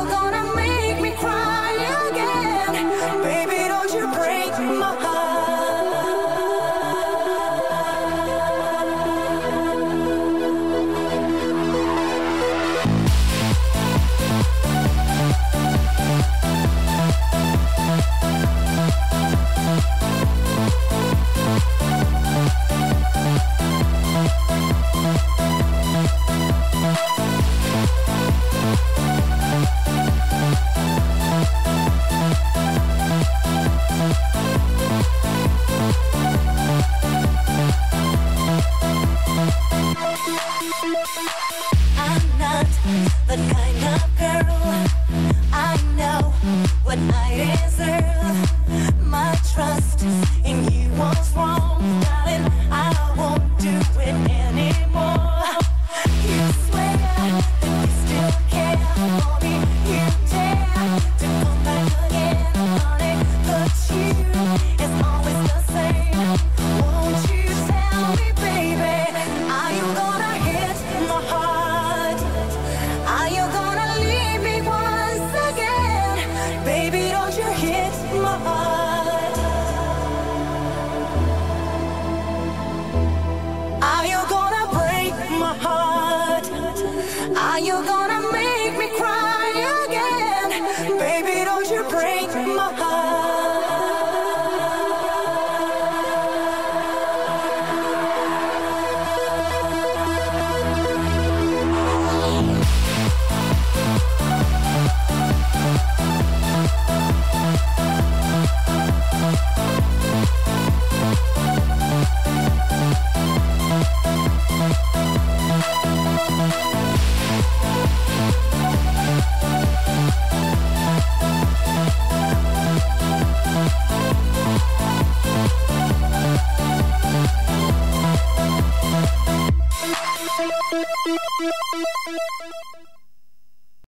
gonna make me cry again? Baby, don't you break my heart. I'm not the kind of girl, I know what I deserve. My trust in you was wrong, darling, I won't do it anymore. You swear that you still care for me, you dare to come back again, honey, but you is always the same. Won't you tell me, baby, are you gonna hit my heart? Are you gonna leave me once again? Baby, don't you hit my heart. Are you gonna break my heart? Are you gonna make me cry again? Baby, don't you break my heart.